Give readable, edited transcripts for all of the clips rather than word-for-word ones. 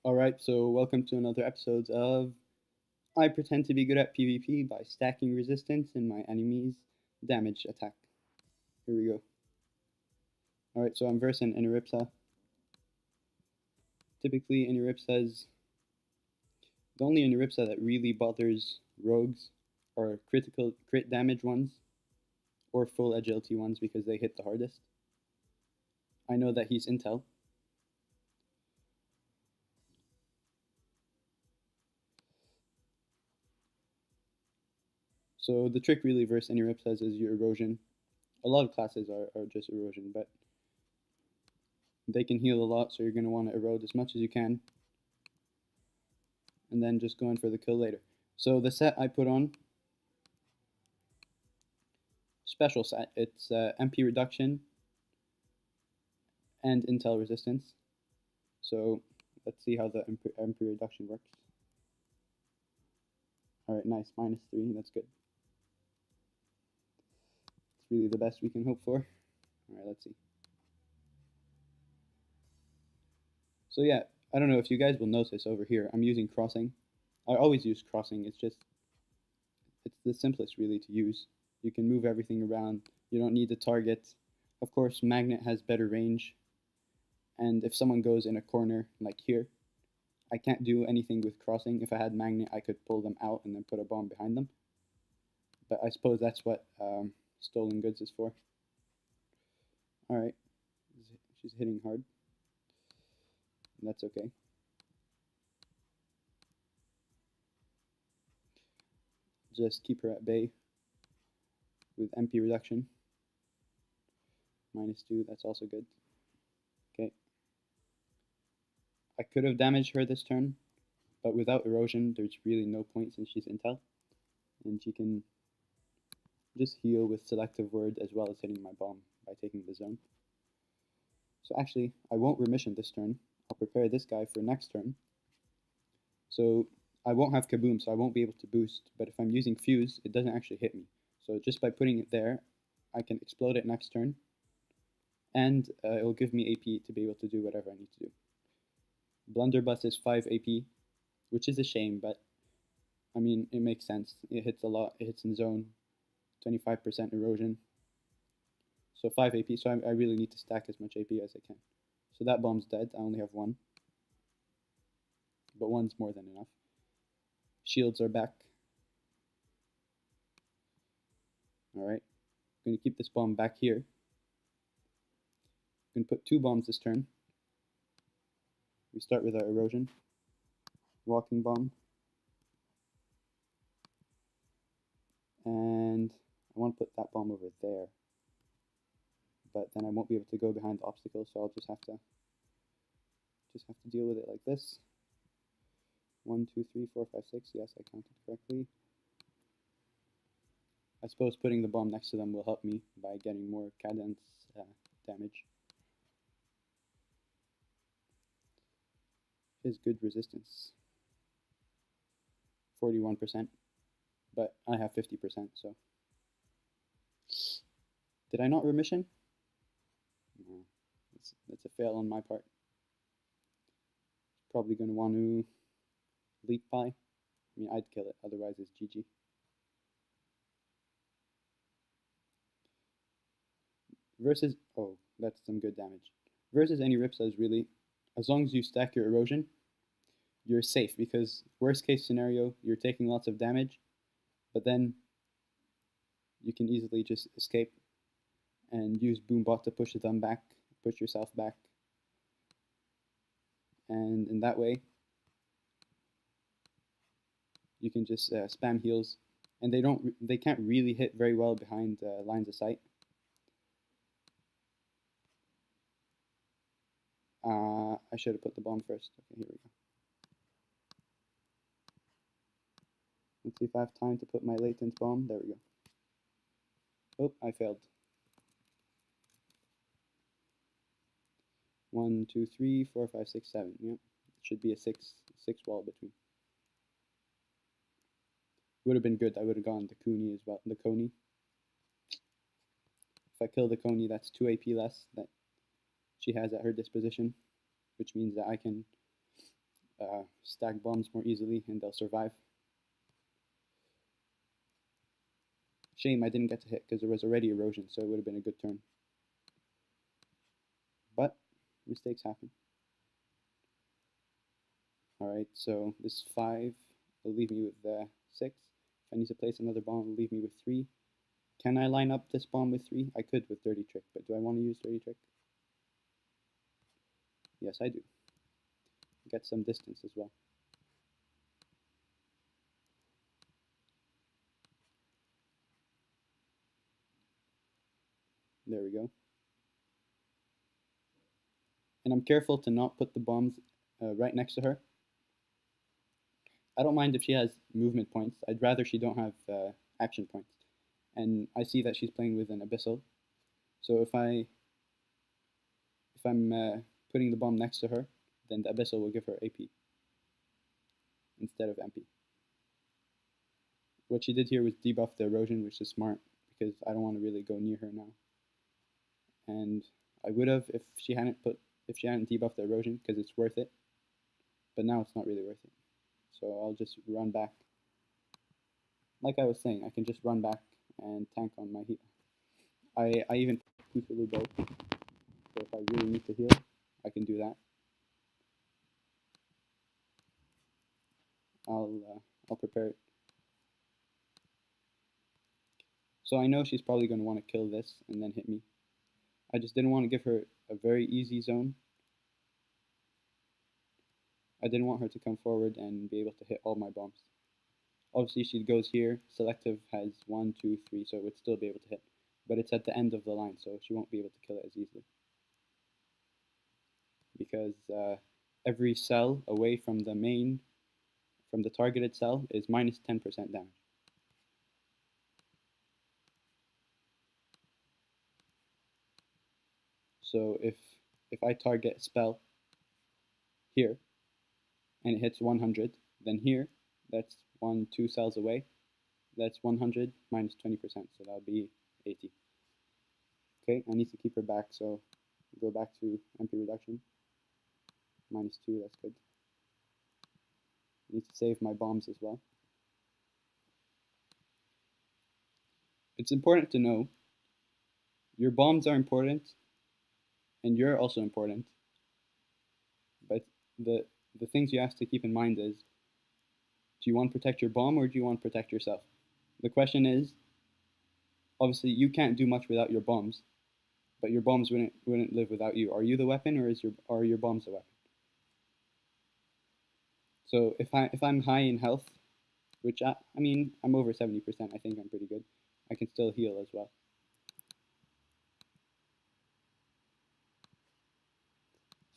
Alright, so welcome to another episode of I pretend to be good at PvP by stacking resistance in my enemy's damage attack. Here we go. Alright, so I'm versing Inaripsa. Typically, Inaripsa's the only Inaripsa that really bothers rogues are critical crit damage ones or full agility ones because they hit the hardest. I know that he's intel. So the trick really versus Inaripsa's is your erosion. A lot of classes are just erosion, but they can heal a lot, so you're going to want to erode as much as you can and then just go in for the kill later. So the set I put on, special set, it's MP reduction and intel resistance. So let's see how the MP reduction works. Alright, nice, -3, that's good. It's really the best we can hope for. Alright, let's see. So yeah, I don't know if you guys will notice over here, I'm using crossing. I always use crossing, it's the simplest really to use. You can move everything around, you don't need to target. Of course, magnet has better range, and if someone goes in a corner like here, I can't do anything with crossing. If I had magnet, I could pull them out and then put a bomb behind them. But I suppose that's what stolen goods is for. Alright, she's hitting hard. That's okay. Just keep her at bay with MP reduction. -2, that's also good. Okay. I could have damaged her this turn, but without erosion, there's really no point since she's intel. And she can just heal with selective word as well as hitting my bomb by taking the zone. So actually, I won't remission this turn. I'll prepare this guy for next turn. So I won't have kaboom, so I won't be able to boost. But if I'm using fuse, it doesn't actually hit me. So just by putting it there, I can explode it next turn. And it will give me AP to be able to do whatever I need to do. Blunderbuss is 5 AP, which is a shame, but I mean, it makes sense. It hits a lot. It hits in zone, 25% erosion. So 5 AP, so I really need to stack as much AP as I can. So that bomb's dead. I only have one. But one's more than enough. Shields are back. Alright. I'm going to keep this bomb back here. I'm going to put 2 bombs this turn. We start with our erosion. Walking bomb. And I want to put that bomb over there. But then I won't be able to go behind the obstacle, so I'll just have to deal with it like this. 1, 2, 3, 4, 5, 6. Yes, I counted correctly. I suppose putting the bomb next to them will help me by getting more cadence damage. Is good resistance. 41%, but I have 50%, so. Did I not remission? No, that's a fail on my part. Probably going to want to leak pie. I mean, I'd kill it, otherwise it's GG. Versus, oh, that's some good damage. Versus any Ripsa really, as long as you stack your erosion, you're safe because worst case scenario, you're taking lots of damage, but then you can easily just escape and use Boombot to push them back, push yourself back, and in that way, you can just spam heals, and they can't really hit very well behind lines of sight. I should have put the bomb first. Okay, here we go. Let's see if I have time to put my latent bomb. There we go. Oh, I failed. 1, 2, 3, 4, 5, 6, 7. Yep, it should be a six wall between. Would have been good. I would have gone the Coney as well. The Coney. If I kill the Coney, that's 2 AP less that she has at her disposition, which means that I can stack bombs more easily and they'll survive. Shame I didn't get to hit because there was already erosion, so it would have been a good turn. But mistakes happen. Alright, so this 5 will leave me with 6. If I need to place another bomb, it'll leave me with 3. Can I line up this bomb with 3? I could with Dirty Trick, but do I want to use Dirty Trick? Yes, I do. Get some distance as well. There we go. And I'm careful to not put the bombs right next to her. I don't mind if she has movement points. I'd rather she don't have action points. And I see that she's playing with an Abyssal. So if I'm putting the bomb next to her, then the Abyssal will give her AP instead of MP. What she did here was debuff the erosion, which is smart because I don't want to really go near her now. And I would have if she hadn't debuffed the erosion because it's worth it. But now it's not really worth it. So I'll just run back. Like I was saying, I can just run back and tank on my heal. I even Cthulhu bow. So if I really need to heal, I can do that. I'll prepare it. So I know she's probably going to want to kill this and then hit me. I just didn't want to give her a very easy zone. I didn't want her to come forward and be able to hit all my bombs. Obviously she goes here, selective has 1, 2, 3, so it would still be able to hit. But it's at the end of the line, so she won't be able to kill it as easily. Because every cell away from the targeted cell is minus 10% damage. So if I target spell here, and it hits 100, then here, that's 1, 2 cells away, that's 100 minus 20%, so that'll be 80. Okay, I need to keep her back, so go back to MP reduction. Minus 2, that's good. I need to save my bombs as well. It's important to know your bombs are important, and you're also important, but the things you have to keep in mind is, do you want to protect your bomb or do you want to protect yourself? The question is, obviously you can't do much without your bombs, but your bombs wouldn't live without you. Are you the weapon or are your bombs the weapon? So if I'm high in health, which I mean I'm over 70%, I think I'm pretty good. I can still heal as well.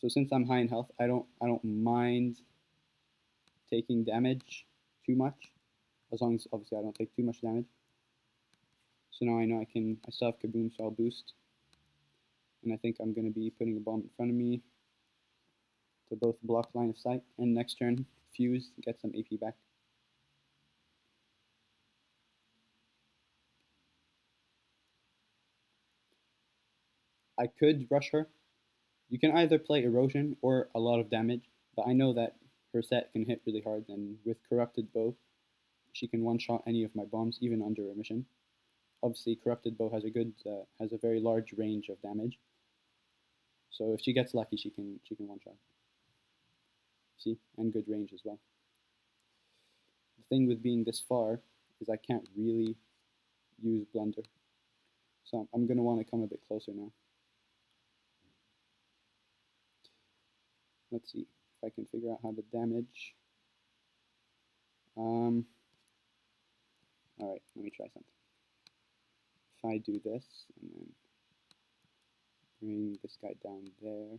So since I'm high in health, I don't mind taking damage too much, as long as obviously I don't take too much damage. So now I know I still have Kaboom, so I'll boost. And I think I'm going to be putting a bomb in front of me to both block line of sight, and next turn, fuse, get some AP back. I could rush her. You can either play erosion or a lot of damage, but I know that her set can hit really hard, and with Corrupted Bow, she can one-shot any of my bombs, even under remission. Obviously, Corrupted Bow has a very large range of damage. So if she gets lucky, she can one-shot. See, and good range as well. The thing with being this far is I can't really use Blunder. So I'm going to want to come a bit closer now. Let's see if I can figure out how to damage. Alright, let me try something. If I do this, and then bring this guy down there.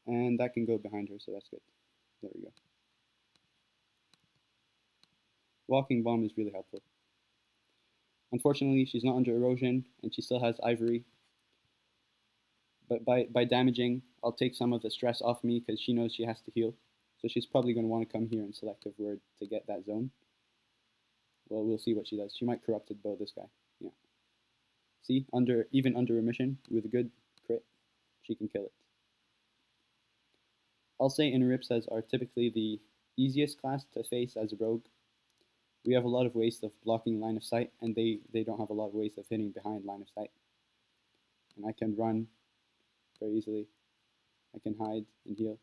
And that can go behind her, so that's good. There we go. Walking bomb is really helpful. Unfortunately, she's not under erosion, and she still has ivory. But by damaging, I'll take some of the stress off me because she knows she has to heal. So she's probably going to want to come here and selective word to get that zone. Well, we'll see what she does. She might corrupted bow this guy. Yeah. See, even under remission, with a good crit, she can kill it. I'll say interrupts are typically the easiest class to face as a rogue. We have a lot of ways of blocking line of sight, and they don't have a lot of ways of hitting behind line of sight. And I can run very easily. I can hide and heal.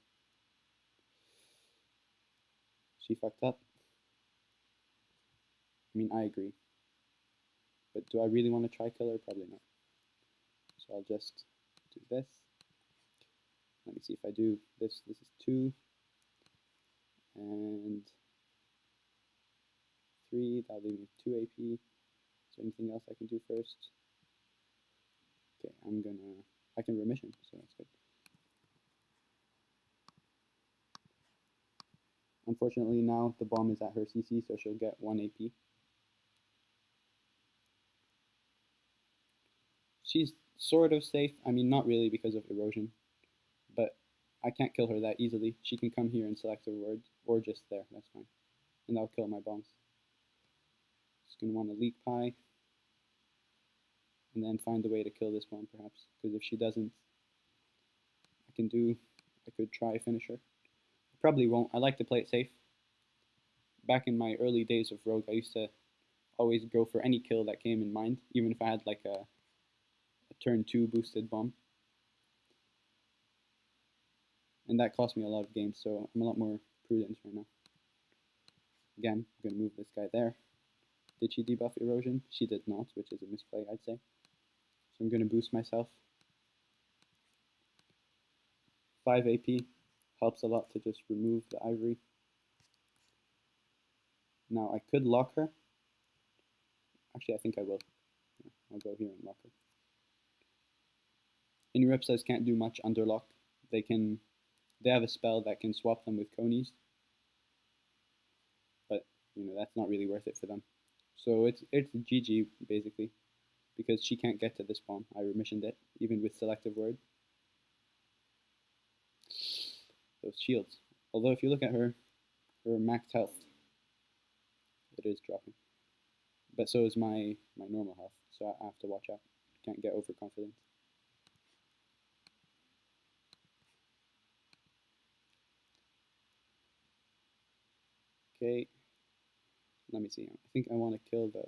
She fucked up. I mean, I agree. But do I really want to try kill her? Probably not. So I'll just do this. Let me see if I do this. This is 2. And 3. That'll leave me 2 AP. Is there anything else I can do first? Okay, I can remission, so that's good. Unfortunately, now the bomb is at her CC, so she'll get 1 AP. She's sort of safe. I mean, not really because of erosion, but I can't kill her that easily. She can come here and select her word, or just there, that's fine. And that'll kill my bombs. Just going to want to leak pie, and then find a way to kill this bomb, perhaps. Because if she doesn't, I could try finish her. I probably won't. I like to play it safe. Back in my early days of Rogue, I used to always go for any kill that came in mind, even if I had like a turn 2 boosted bomb. And that cost me a lot of games, so I'm a lot more prudent right now. Again, I'm going to move this guy there. Did she debuff erosion? She did not, which is a misplay, I'd say. So I'm going to boost myself. 5 AP helps a lot to just remove the ivory. Now I could lock her. Actually, I think I will. Yeah, I'll go here and lock her. Interrupts can't do much under lock. They have a spell that can swap them with conies, but that's not really worth it for them. So it's GG basically, because she can't get to this bomb. I remissioned it even with selective word. Those shields. Although if you look at her max health, it is dropping. But so is my normal health, so I have to watch out. Can't get overconfident. Okay, let me see. I think I want to kill the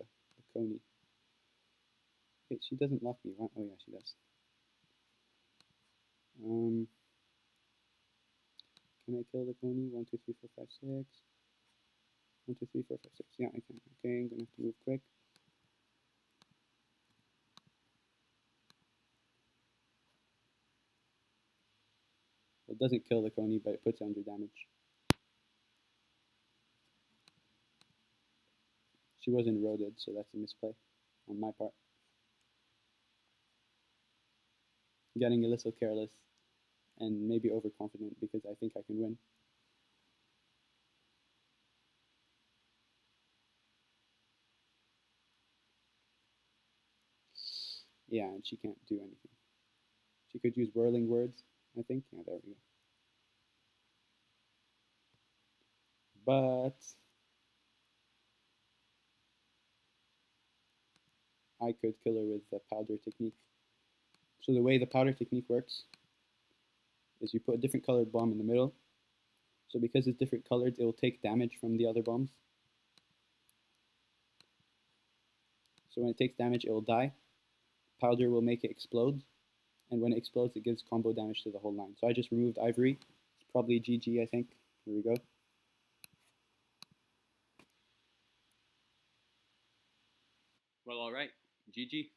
coney. Wait, she doesn't lock me. Oh yeah, she does. Can I kill the coney? 1, 2, 3, 4, 5, 6. 1, 2, 3, 4, 5, 6. Yeah, I can. Okay, I'm gonna have to move quick. It doesn't kill the coney, but it puts it under damage. She wasn't eroded, so that's a misplay on my part. Getting a little careless and maybe overconfident because I think I can win. Yeah, and she can't do anything. She could use whirling words, I think. Yeah, there we go. But I could kill her with the powder technique. So the way the powder technique works is you put a different colored bomb in the middle. So because it's different colored, it will take damage from the other bombs. So when it takes damage, it will die. Powder will make it explode. And when it explodes, it gives combo damage to the whole line. So I just removed ivory. It's probably GG, I think. Here we go. Well, all right. GG.